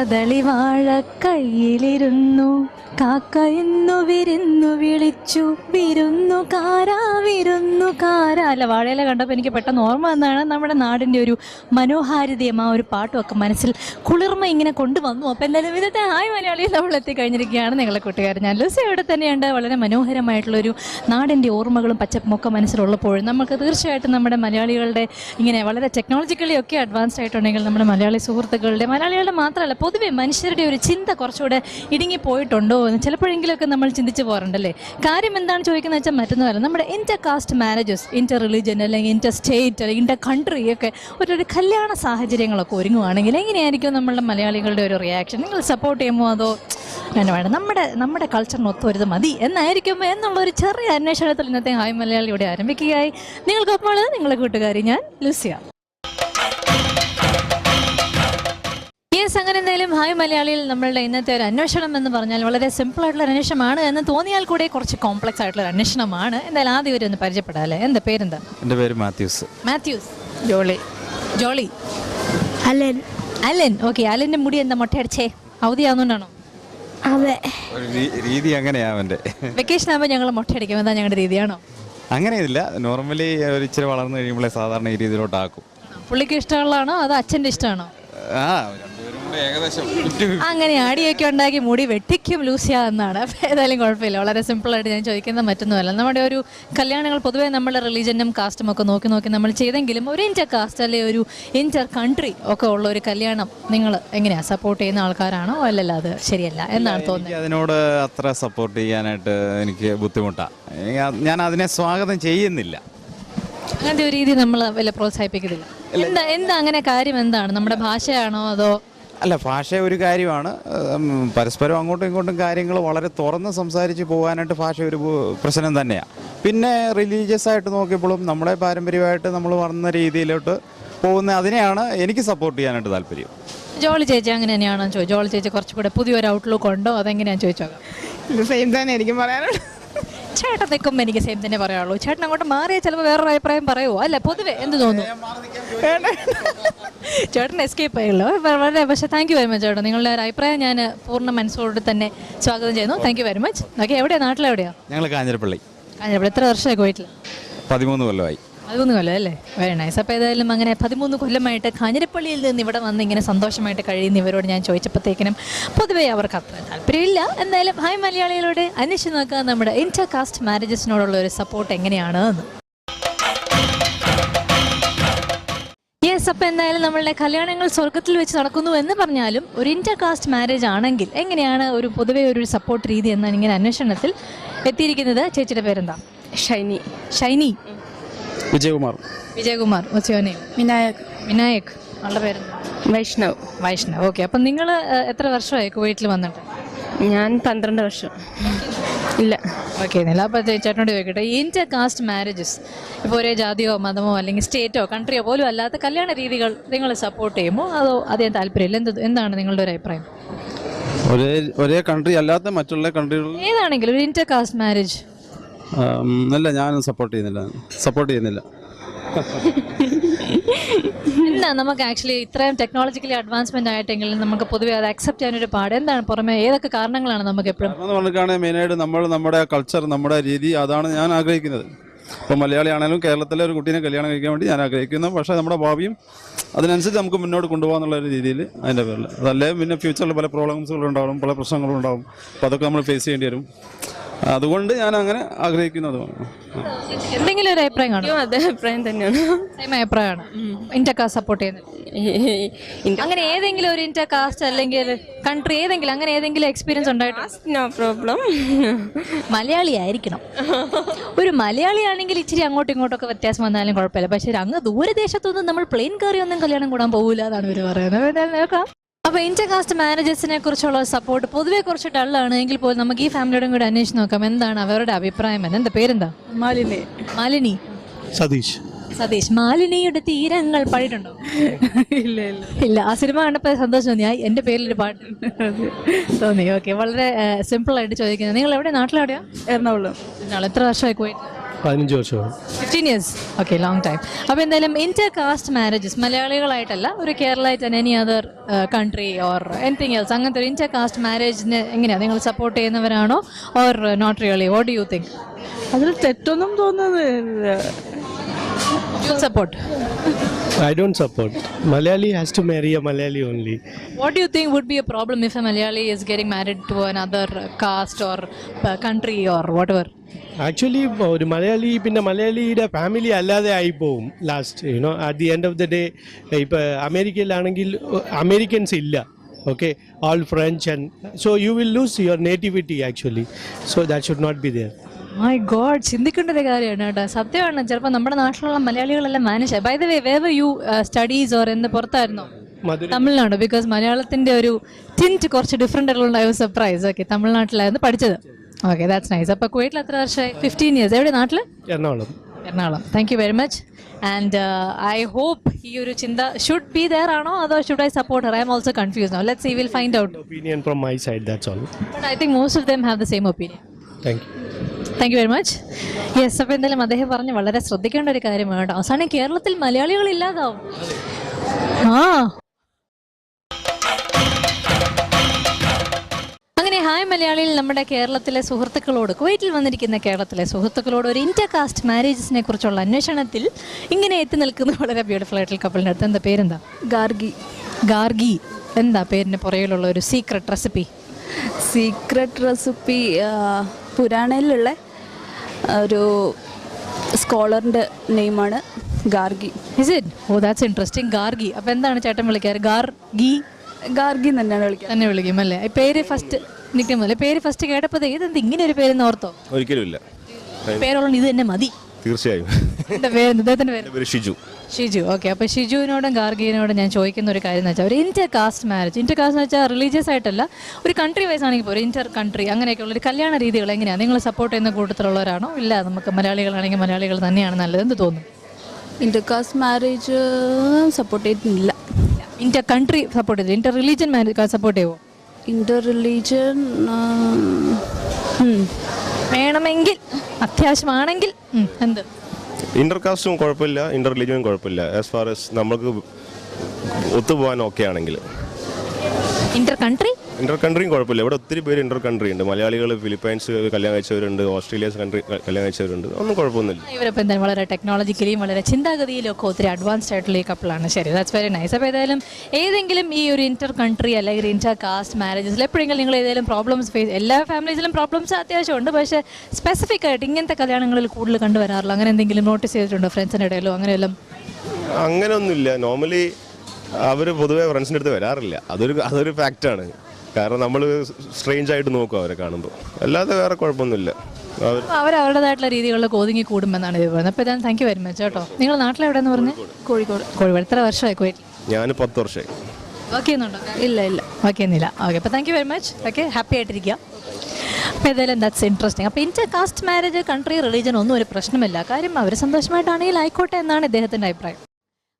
കദളിവാഴ കയ്യിലിരുന്നു കാക്ക എന്നു വിരുന്നു വിളിച്ചു വിരുന്നുകാര. അല്ല, വാഴയില കണ്ടപ്പോൾ എനിക്ക് പെട്ടെന്ന് ഓർമ്മ വന്നതാണ് നമ്മുടെ നാടിൻ്റെ ഒരു മനോഹാരിതയും ആ ഒരു പാട്ടുമൊക്കെ മനസ്സിൽ കുളിർമ ഇങ്ങനെ കൊണ്ടുവന്നു. അപ്പോൾ എന്തായാലും ഇന്നത്തെ ഹായ് മലയാളിയിൽ നമ്മൾ എത്തിക്കഴിഞ്ഞിരിക്കുകയാണ്. നിങ്ങളെ കൂട്ടുകാരൻ ഞാൻ ലൂസി ഇവിടെ തന്നെയുണ്ട്. വളരെ മനോഹരമായിട്ടുള്ളൊരു നാടിൻ്റെ ഓർമ്മകളും പച്ചപ്പൊക്കെ മനസ്സിലുള്ളപ്പോഴും നമുക്ക് തീർച്ചയായിട്ടും നമ്മുടെ മലയാളികളുടെ ഇങ്ങനെ വളരെ ടെക്നോളജിക്കലി ഒക്കെ അഡ്വാൻസ്ഡ് ആയിട്ടുണ്ടെങ്കിൽ നമ്മുടെ മലയാളി സുഹൃത്തുക്കളുടെ മാത്രമല്ല പൊതുവെ മനുഷ്യരുടെ ഒരു ചിന്ത കുറച്ചുകൂടെ ഇടുങ്ങിപ്പോയിട്ടുണ്ടോ എന്ന് ചിലപ്പോഴെങ്കിലുമൊക്കെ നമ്മൾ ചിന്തിച്ച് പോകാറുണ്ടല്ലേ. കാര്യം എന്താണ് ചോദിക്കുന്നത് വെച്ചാൽ മറ്റൊന്നുമല്ല, നമ്മുടെ ഇൻ്റർ കാസ്റ്റ് മാരേജസ്, ഇൻ്റർ റിലീജിയൻ അല്ലെങ്കിൽ ഇൻ്റർ സ്റ്റേറ്റ് അല്ലെങ്കിൽ ഇൻ്റർ കൺട്രി ഒക്കെ ഒരു കല്യാണ സാഹചര്യങ്ങളൊക്കെ ഒരുങ്ങുവാണെങ്കിൽ എങ്ങനെയായിരിക്കും നമ്മളുടെ മലയാളികളുടെ ഒരു റിയാക്ഷൻ? നിങ്ങൾ സപ്പോർട്ട് ചെയ്യുമോ അതോ വേണം നമ്മുടെ കൾച്ചറിനൊത്ത് വരുത് മതി എന്നായിരിക്കും എന്നുള്ളൊരു ചെറിയ അന്വേഷണത്തിൽ ഇന്നത്തെ ഹായ് മലയാളിയുടെ ആരംഭിക്കുകയായി. നിങ്ങൾക്കൊപ്പം നിങ്ങളുടെ കൂട്ടുകാരി ഞാൻ ലൂസിയ. അങ്ങനെ എന്തായാലും ഹായ് മലയാളിയിൽ നമ്മളുടെ ഇന്നത്തെ ഒരു അന്വേഷണം എന്ന് പറഞ്ഞാൽ വളരെ സിമ്പിൾ ആയിട്ടുള്ള അന്വേഷണമാണ് എന്ന് തോന്നിയാൽ കൂടെ കുറച്ച് കോംപ്ലക്സ് ആയിട്ടുള്ള അന്വേഷണമാണ്. എന്തായാലും ആദ്യം ഒരു ഒന്ന് പരിചയപ്പെടാം അല്ലേ. എന്താ പേരെന്താ? എൻ്റെ പേര് മാത്യൂസ്. ജോളി. അലൻ. ഓക്കെ, അലൻ്റെ മുടി എന്താ മൊട്ടയടിച്ചേ? അവധിയാവുന്നോണ്ടാണോ? അതെ, രീതി അങ്ങനെയാ. അവൻ്റെ വെക്കേഷൻ ആകുമ്പോൾ ഞങ്ങൾ മൊട്ടയടിക്കും. എന്താ ഞങ്ങളുടെ രീതിയാണോ? അങ്ങനെയില്ല, നോർമലി ഒരു ഇച്ചിരി വളർന്നു കഴിയുമ്പോഴേ സാധാരണ ഈ രീതിയിലോട്ടാക്കും. പുള്ളിക്ക് ഇഷ്ടമുള്ളതാണോ അതോ അച്ഛൻ്റെ ഇഷ്ടമാണോ? ഏകദേശം അങ്ങനെ ആടിയൊക്കെ ഉണ്ടാക്കി മുടി വെട്ടിക്കും ലൂസിയ എന്നാണ്. അപ്പോൾ ഏതായാലും കുഴപ്പമില്ല, വളരെ സിമ്പിളായിട്ട് ഞാൻ ചോദിക്കുന്നത് മറ്റൊന്നുമല്ല. നമ്മുടെ ഒരു കല്യാണങ്ങൾ പൊതുവേ നമ്മുടെ റിലീജിയനും കാസ്റ്റും ഒക്കെ നോക്കി നമ്മൾ ചെയ്തെങ്കിലും ഒരു ഇൻ്റർ കാസ്റ്റ് അല്ലെങ്കിൽ ഒരു ഇൻ്റർ കൺട്രി ഒക്കെ ഉള്ള ഒരു കല്യാണം നിങ്ങൾ എങ്ങനെയാണ് സപ്പോർട്ട് ചെയ്യുന്ന ആൾക്കാരാണോ അല്ലല്ല അത് ശരിയല്ല എന്നാണ് തോന്നുന്നത്? അതിനോട് അത്ര സപ്പോർട്ട് ചെയ്യാനായിട്ട് എനിക്ക് ബുദ്ധിമുട്ടാണ്. ഞാൻ അതിനെ സ്വാഗതം ചെയ്യുന്നില്ല. അങ്ങനത്തെ ഒരു രീതി നമ്മൾ വല്ല പ്രോത്സാഹിപ്പിക്കുന്നില്ല. എന്താ അങ്ങനെ കാര്യം എന്താണ്? നമ്മുടെ ഭാഷയാണോ അതോ? അല്ല, ഭാഷ ഒരു കാര്യമാണ്. പരസ്പരം അങ്ങോട്ടും ഇങ്ങോട്ടും കാര്യങ്ങൾ വളരെ തുറന്ന് സംസാരിച്ച് പോകാനായിട്ട് ഭാഷ ഒരു പ്രശ്നം തന്നെയാണ്. പിന്നെ റിലീജിയസ് ആയിട്ട് നോക്കിയപ്പോഴും നമ്മുടെ പാരമ്പര്യമായിട്ട് നമ്മൾ വന്ന രീതിയിലോട്ട് പോകുന്ന അതിനെയാണ് എനിക്ക് സപ്പോർട്ട് ചെയ്യാനായിട്ട് താല്പര്യം. ജോളി ചേച്ചി അങ്ങനെ തന്നെയാണോ ചോദിച്ചു? ജോളി ചേച്ചി കുറച്ചുകൂടെ പുതിയൊരു ഔട്ട്ലുക്ക് ഉണ്ടോ അതെങ്ങനെയാണെന്ന് ചോദിച്ചോക്കാം. സെയിം തന്നെ എനിക്കും പറയാനുള്ളൂ. ചേട്ടൻ നിൽക്കുമ്പോൾ എനിക്ക് സെയിം തന്നെ പറയാനുള്ളൂ. ചേട്ടൻ അങ്ങോട്ട് മാറിയാൽ ചിലപ്പോൾ വേറൊരു അഭിപ്രായം പറയുമോ? അല്ല, പൊതുവെ എന്ത് തോന്നുന്നു? ചേട്ടൻ എസ്കേപ്പ് ആയുള്ളൂ. വളരെ പക്ഷേ താങ്ക് യു വെരി മച്ച് ചേട്ടൻ. നിങ്ങളുടെ ഒരു അഭിപ്രായം ഞാൻ പൂർണ്ണ മനസ്സോട് തന്നെ സ്വാഗതം ചെയ്യുന്നു. Thank you very much. Okay, എവിടെയാണ്? നാട്ടിലെവിടെയാണ്? ഞങ്ങൾ കാഞ്ഞിരപ്പള്ളി. എത്ര വർഷമായി പോയിട്ടില്ല? 13 കൊല്ലമായി. 13 കൊല്ലം അല്ലേ? Very nice. അപ്പോൾ ഏതായാലും അങ്ങനെ 13 കൊല്ലമായിട്ട് കാഞ്ഞിരപ്പള്ളിയിൽ നിന്ന് ഇവിടെ വന്ന് ഇങ്ങനെ സന്തോഷമായിട്ട് കഴിയുന്ന ഇവരോട് ഞാൻ ചോദിച്ചപ്പോഴത്തേക്കിനും പൊതുവേ അവർക്ക് അത്ര താല്പര്യമില്ല. എന്തായാലും ഹായ് മലയാളികളോട് അന്വേഷിച്ച് നോക്കുക നമ്മുടെ ഇൻ്റർ കാസ്റ്റ് മാരേജസിനോടുള്ള ഒരു സപ്പോർട്ട് എങ്ങനെയാണ് എന്ന്. യെസ്, അപ്പോൾ എന്തായാലും നമ്മളുടെ കല്യാണങ്ങൾ സ്വർഗത്തിൽ വെച്ച് നടക്കുന്നു എന്ന് പറഞ്ഞാലും ഒരു ഇൻ്റർ കാസ്റ്റ് മാരേജ് ആണെങ്കിൽ എങ്ങനെയാണ് ഒരു പൊതുവേ ഒരു സപ്പോർട്ട് രീതി എന്നാണ് ഇങ്ങനെ അന്വേഷണത്തിൽ എത്തിയിരിക്കുന്നത്. ചേച്ചിയുടെ പേരെന്താ? ഷൈനി. വിജയകുമാർ. ഒച്ചയോനെ? വിനായക്. ആളുടെ പേരെന്താ? വൈഷ്ണവ്. ഓക്കെ, അപ്പം നിങ്ങൾ എത്ര വർഷമായി കുവൈറ്റിൽ വന്നിട്ട്? ഞാൻ 12 വർഷം. ഇല്ല. ഓക്കെ, എന്നില്ല. അപ്പോൾ ചേട്ടനോട് ചോദിക്കട്ടെ, ഇൻ്റർ കാസ്റ്റ് മാരേജസ് ഇപ്പോൾ ഒരേ ജാതിയോ മതമോ അല്ലെങ്കിൽ സ്റ്റേറ്റോ കൺട്രിയോ പോലും അല്ലാത്ത കല്യാണ രീതികൾ നിങ്ങൾ സപ്പോർട്ട് ചെയ്യുമോ അതോ അധികം താല്പര്യമില്ല? എന്താണ് നിങ്ങളുടെ ഒരു അഭിപ്രായം? ഒരേ കൺട്രി അല്ലാത്ത മറ്റുള്ള കൺട്രികൾ ഏതാണെങ്കിലും ഒരു ഇൻ്റർ കാസ്റ്റ് മാരേജ് അല്ല, ഞാൻ സപ്പോർട്ട് ചെയ്യുന്നില്ല. എന്താ നമുക്ക് ആക്ച്വലി ഇത്രയും ടെക്നോളജിക്കലി അഡ്വാൻസ്മെന്റ് ആയിട്ടെങ്കിലും നമുക്ക് പൊതുവെ അത് അക്സെപ്റ്റ് ചെയ്യാനൊരു പാട് എന്താണ്? പുറമെ ഏതൊക്കെ കാരണങ്ങളാണ് നമുക്ക് എപ്പോഴും പറഞ്ഞിട്ടാണ് മെയിനായിട്ട് നമ്മുടെ കൾച്ചർ, നമ്മുടെ രീതി, അതാണ് ഞാൻ ആഗ്രഹിക്കുന്നത്. ഇപ്പോൾ മലയാളിയാണെങ്കിലും കേരളത്തിലെ ഒരു കുട്ടീനെ കല്യാണം കഴിക്കാൻ വേണ്ടി ഞാൻ ആഗ്രഹിക്കുന്നു. പക്ഷേ നമ്മുടെ ഭാവിയും അതിനനുസരിച്ച് നമുക്ക് മുന്നോട്ട് കൊണ്ടുപോകാന്നുള്ള ഒരു രീതിയിൽ അതിൻ്റെ പേരിൽ അതല്ലേ പിന്നെ ഫ്യൂച്ചറിൽ പല പ്രോബ്ലംസുകളുണ്ടാവും, പല പ്രശ്നങ്ങളുണ്ടാവും. അപ്പോൾ അതൊക്കെ നമ്മൾ ഫേസ് ചെയ്യേണ്ടി വരും. അതുകൊണ്ട് ഞാൻ അങ്ങനെ ആഗ്രഹിക്കുന്നതുമാണ്. എന്തെങ്കിലും ഒരു അഭിപ്രായം കാണും? അതേ അഭിപ്രായം തന്നെയാണ്. സെയിം അഭിപ്രായമാണ്. ഇന്റർ കാസ്റ്റ് സപ്പോർട്ട് ചെയ്യുന്നത് അങ്ങനെ ഏതെങ്കിലും ഒരു ഇന്റർ കാസ്റ്റ് അല്ലെങ്കിൽ കൺട്രി ഏതെങ്കിലും അങ്ങനെ ഏതെങ്കിലും എക്സ്പീരിയൻസ് ഉണ്ടായിട്ടോ? No problem. മലയാളി ആയിരിക്കണം. ഒരു മലയാളിയാണെങ്കിൽ ഇച്ചിരി അങ്ങോട്ടും ഇങ്ങോട്ടൊക്കെ വ്യത്യാസം വന്നാലും കുഴപ്പമില്ല. പക്ഷേ അങ്ങ് ദൂരദേശത്തൊന്നും നമ്മൾ പ്ലെയിൻ കയറി ഒന്നും കല്യാണം കൂടാൻ പോകില്ല എന്നാണ് ഇവർ പറയുന്നത്. നോക്കാം. അപ്പോൾ ഇന്റർ കാസ്റ്റ് മാരേജസിനെ കുറിച്ചുള്ള സപ്പോർട്ട് പൊതുവെ കുറച്ച് ഡള്ളാണ് എങ്കിൽ പോലും നമുക്ക് ഈ ഫാമിലിയോടും കൂടി അന്വേഷിച്ച് നോക്കാം എന്താണ് അവരുടെ അഭിപ്രായം എന്ന്. എന്താ പേരെന്താ? മാലിനി. സതീഷ്. മാലിനിയുടെ തീരങ്ങൾ പാടിയിട്ടുണ്ടോ? ഇല്ല. ആ സിനിമ കണ്ടപ്പോൾ സന്തോഷം തോന്നി. എൻ്റെ പേരിലൊരു പാട്ട് തോന്നി. ഓക്കെ, വളരെ സിമ്പിളായിട്ട് ചോദിക്കുന്നത്. നിങ്ങൾ എവിടെ? നാട്ടിലെവിടെയാ? എറണാകുളം. എത്ര വർഷമായി പോയിട്ട്? 15 വർഷമാണ്. 15 years. Okay, long time. അപ്പോൾ എന്തായാലും ഇന്റർ കാസ്റ്റ് മാരേജസ് മലയാളികളായിട്ടല്ല, ഒരു കേരളമായിട്ട് any other country or anything else, അങ്ങനത്തെ ഒരു ഇന്റർ കാസ്റ്റ് മാരേജിന് എങ്ങനെയാണ് നിങ്ങൾ സപ്പോർട്ട് ചെയ്യുന്നവരാണോ or not really? What do you think? അതിൽ തെറ്റൊന്നും തോന്നുന്നില്ല. Support? I don't support. Malayali has to marry a Malayali only. What do you think would be a problem if a Malayali is getting married to another caste or country or whatever? Actually ഒരു മലയാളി പിന്നെ മലയാളിയുടെ family അല്ലാതെ ആയിപ്പോവും last. You know at the end of the day. ഇപ്പോൾ അമേരിക്കയിലാണെങ്കിൽ Americans ഇല്ല. Okay, all French and so you will lose your nativity actually. So that should not be there. My god, ചിന്തിക്കേണ്ട ഒരു കാര്യമാണ് കേട്ടോ. സത്യമാണ്, ചിലപ്പോൾ നമ്മുടെ നാട്ടിലുള്ള മലയാളികളെല്ലാം manage. By the way, where you studies or എന്ന് പുറത്തായിരുന്നോ? തമിഴ്നാട്. ബിക്കോസ് മലയാളത്തിൻ്റെ ഒരു ടിൻറ്റ് കുറച്ച് ഡിഫറെൻ്റ് ആയിട്ടുള്ള ഐ വാസ് സർപ്രൈസ്. ഓക്കെ, തമിഴ്നാട്ടിലായിരുന്നു പഠിച്ചത്. Okay, that's nice. അപ്പോൾ കുവൈറ്റിൽ എത്ര വർഷമായി? 15 years. എവിടെ നാട്ടിൽ? Ernakulam. Thank you very much. And I hope ഈ ഒരു ചിന്ത ഷുഡ് ബി ദെയർ ആണോ അതോ should I support her? I am also confuse now. Let's see, will find out. Opinion from my side, that's all. But I think most of them have the same opinion. Thank you very much. Yes, അപ്പോൾ എന്തായാലും അദ്ദേഹം പറഞ്ഞ് വളരെ ശ്രദ്ധിക്കേണ്ട ഒരു കാര്യമാണ് കേട്ടോ. അവസാനം കേരളത്തിൽ മലയാളികൾ ഇല്ലാതാവും. അങ്ങനെ ഹായ് മലയാളിയിൽ നമ്മുടെ കേരളത്തിലെ സുഹൃത്തുക്കളോട്, കുവൈറ്റിൽ വന്നിരിക്കുന്ന കേരളത്തിലെ സുഹൃത്തുക്കളോട് ഒരു ഇന്റർ കാസ്റ്റ് മാരേജസിനെ കുറിച്ചുള്ള അന്വേഷണത്തിൽ ഇങ്ങനെ എത്തി നിൽക്കുന്ന വളരെ ബ്യൂട്ടിഫുൾ ആയിട്ടുള്ള കപ്പിളിൻ്റെ അടുത്ത്. എന്താ പേരെന്താ? ഗാർഗി. എന്താ പേരിന് പുറകിലുള്ള ഒരു സീക്രട്ട് റെസിപ്പി? പുരാണയിലുള്ള ഒരു സ്കോളറിൻ്റെ നെയിമാണ് Gargi. Is it? Oh, that's interesting. Gargi. അപ്പോൾ എന്താണ് ചേട്ടൻ വിളിക്കാറ്? ഗാർഗി തന്നെയാണ് വിളിക്കുക. തന്നെ വിളിക്കും അല്ലേ? പേര് ഫസ്റ്റ് നിൽക്കുമല്ലേ? പേര് ഫസ്റ്റ് കേട്ടപ്പോൾ ഇതെന്ത് ഇങ്ങനെ ഒരു പേരെന്ന് ഓർത്തോ? ഒരിക്കലും ഇല്ല. പേരുള്ള ഇത് തന്നെ മതി. തീർച്ചയായും. എൻ്റെ പേര്, ഇദ്ദേഹത്തിൻ്റെ പേര് ഷിജു. ഓക്കെ, അപ്പോൾ ഷിജുവിനോടും ഗാർഗിനോടും ഞാൻ ചോദിക്കുന്ന ഒരു കാര്യം എന്ന് വെച്ചാൽ, ഒരു inter caste marriage, inter caste എന്ന് വെച്ചാൽ റിലീജിയസ് ആയിട്ടല്ല, ഒരു കൺട്രി വൈസ് ആണെങ്കിൽ പോലും ഇന്റർ കൺട്രി അങ്ങനെയൊക്കെയുള്ള ഒരു കല്യാണ രീതികൾ എങ്ങനെയാണ് നിങ്ങൾ സപ്പോർട്ട് ചെയ്യുന്ന കൂട്ടത്തിലുള്ളവരാണോ? ഇല്ല, നമുക്ക് മലയാളികളാണെങ്കിൽ മലയാളികൾ തന്നെയാണ് നല്ലത് എന്ത് തോന്നും? ഇന്റർ കാസ്റ്റ് മാരേജ് സപ്പോർട്ട് ചെയ്തിട്ടില്ല. ഇന്റർ കൺട്രി സപ്പോർട്ട് ചെയ്തു. ഇന്റർ റിലീജിയൻ മാരേജ് സപ്പോർട്ട് ചെയ്യുമോ? ഇന്റർ റിലീജിയൻ വേണമെങ്കിൽ, അത്യാവശ്യമാണെങ്കിൽ. എന്ത്? ഇന്റർ കാസ്റ്റും കുഴപ്പമില്ല, ഇന്റർ റിലീജിയനും കുഴപ്പമില്ല, ആസ് ഫാർ എസ് നമുക്ക് ഒത്തുപോകാൻ ഓക്കെ ആണെങ്കിൽ. ഇന്റർ കൺട്രിയും കുഴപ്പമില്ല. ഇവിടെ ഒത്തിരി പേര് ഇന്റർ കൺട്രി ഉണ്ട്. മലയാളികൾ ഫിലിപ്പൈൻസ് കല്യാണം കഴിച്ചവരുണ്ട്, ഓസ്ട്രേലിയസ് കൺട്രി കല്യാണം കഴിച്ചവരുണ്ട്. ഒന്നും കുഴപ്പമൊന്നുമില്ല. ഇവരിപ്പോൾ എന്തായാലും വളരെ ടെക്നോളജിക്കലിയും വളരെ ചിന്താഗതിയിലും ഒക്കെ ഒത്തിരി അഡ്വാൻസ്ഡ് ആയിട്ടുള്ള ഈ കപ്പിളാണ്. ശരി, ദാറ്റ്സ് വെരി നൈസ്. അപ്പോൾ ഏതായാലും ഏതെങ്കിലും ഈ ഒരു ഇന്റർ കൺട്രി അല്ലെങ്കിൽ ഇന്റർ കാസ്റ്റ് മാരേജസിൽ എപ്പോഴെങ്കിലും നിങ്ങൾ ഏതെങ്കിലും പ്രോബ്ലംസ് ഫേസ്, എല്ലാ ഫാമിലീസിലും പ്രോബ്ലംസ് അത്യാവശ്യമുണ്ട്, പക്ഷേ സ്പെസിഫിക് ആയിട്ട് ഇങ്ങനത്തെ കല്യാണങ്ങളിൽ കൂടുതൽ കണ്ടുവരാറില്ല, അങ്ങനെ എന്തെങ്കിലും നോട്ടീസ് ചെയ്തിട്ടുണ്ടോ ഫ്രണ്ട്സിൻ്റെ ഇടയിലോ അങ്ങനെയെല്ലാം? അങ്ങനെയൊന്നുമില്ല. നോർമലി അവർ പൊതുവേ ഫ്രണ്ട്സിൻ്റെ അടുത്ത് വരാറില്ല. അതൊരു ഫാക്റ്റാണ്. കാരണം നമ്മൾ സ്ട്രേഞ്ച് ആയിട്ട് നോക്കും അവരെ കാണുമ്പോൾ, അല്ലാതെ വേറെ കുഴപ്പമൊന്നുമില്ല. അവരവരുടേതായിട്ടുള്ള രീതികളിലൊക്കെ ഒതുങ്ങി കൂടുമെന്നാണ് ഇത് പറയുന്നത്. അപ്പോൾ ഇതാണ്. താങ്ക് യു വെരി മച്ച് കേട്ടോ. നിങ്ങൾ നാട്ടിലെവിടെയെന്ന് പറഞ്ഞു? കോഴിക്കോട്. എത്ര വർഷമായി കുവൈറ്റിൽ? ഞാൻ 10 വർഷമായി. വർക്ക് ചെയ്യുന്നുണ്ടോ? ഇല്ല. വർക്ക് ചെയ്യുന്നില്ല. ഓക്കെ, അപ്പോൾ thank you very much. Okay, happy ആയിട്ടിരിക്കുക. അപ്പോൾ ഏതായാലും ദാറ്റ്സ് ഇൻട്രസ്റ്റിംഗ്. അപ്പോൾ inter caste marriage, country, religion ഒന്നും ഒരു പ്രശ്നമില്ല. കാര്യം അവർ സന്തോഷമായിട്ടാണെങ്കിൽ ആയിക്കോട്ടെ എന്നാണ് ഇദ്ദേഹത്തിൻ്റെ അഭിപ്രായം.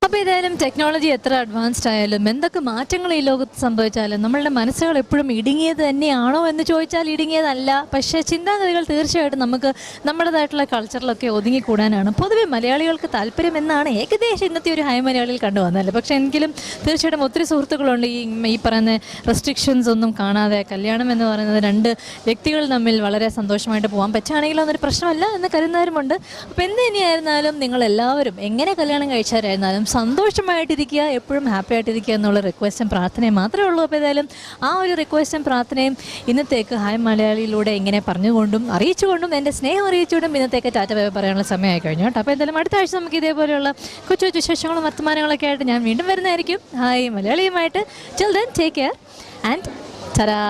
അപ്പോൾ ഏതായാലും ടെക്നോളജി എത്ര അഡ്വാൻസ്ഡ് ആയാലും എന്തൊക്കെ മാറ്റങ്ങൾ ഈ ലോകത്ത് സംഭവിച്ചാലും നമ്മളുടെ മനസ്സുകൾ എപ്പോഴും ഇടുങ്ങിയത് തന്നെയാണോ എന്ന് ചോദിച്ചാൽ ഇടുങ്ങിയതല്ല. പക്ഷേ ചിന്താഗതികൾ തീർച്ചയായിട്ടും നമുക്ക് നമ്മുടേതായിട്ടുള്ള കൾച്ചറിലൊക്കെ ഒതുങ്ങിക്കൂടാനാണ് പൊതുവെ മലയാളികൾക്ക് താല്പര്യം എന്നാണ് ഏകദേശം ഇന്നത്തെ ഒരു ഹൈ മലയാളിയിൽ കണ്ടുവന്നല്ലേ. പക്ഷേ എങ്കിലും തീർച്ചയായിട്ടും ഒത്തിരി സുഹൃത്തുക്കളുണ്ട് ഈ പറയുന്ന റെസ്ട്രിക്ഷൻസ് ഒന്നും കാണാതെ കല്യാണം എന്ന് പറയുന്നത് രണ്ട് വ്യക്തികൾ തമ്മിൽ വളരെ സന്തോഷമായിട്ട് പോകാൻ പറ്റുകയാണെങ്കിലും അതൊരു പ്രശ്നമല്ല എന്ന് കരുതുന്നവരുമുണ്ട്. അപ്പോൾ എന്ത് തന്നെയായിരുന്നാലും നിങ്ങളെല്ലാവരും എങ്ങനെ കല്യാണം കഴിച്ചാലായിരുന്നാലും സന്തോഷമായിട്ടിരിക്കുക, എപ്പോഴും ഹാപ്പി ആയിട്ടിരിക്കുക എന്നുള്ള റിക്വസ്റ്റും പ്രാർത്ഥനയും മാത്രമേ ഉള്ളൂ. അപ്പോൾ ഏതായാലും ആ ഒരു റിക്വസ്റ്റും പ്രാർത്ഥനയും ഇന്നത്തേക്ക് ഹായ് മലയാളിയിലൂടെ ഇങ്ങനെ പറഞ്ഞുകൊണ്ടും അറിയിച്ചുകൊണ്ടും എൻ്റെ സ്നേഹം അറിയിച്ചുകൊണ്ടും ഇന്നത്തേക്ക് ടാറ്റ ബൈ പറയാനുള്ള സമയമായി കഴിഞ്ഞു കേട്ടോ. അപ്പോൾ എന്തായാലും അടുത്ത ആഴ്ച നമുക്ക് ഇതേപോലെയുള്ള കൊച്ചു കൊച്ചു വിശേഷങ്ങളും വർത്തമാനങ്ങളൊക്കെ ആയിട്ട് ഞാൻ വീണ്ടും വരുന്നതായിരിക്കും ഹായ് മലയാളിയുമായിട്ട്. Till then take care and Tata.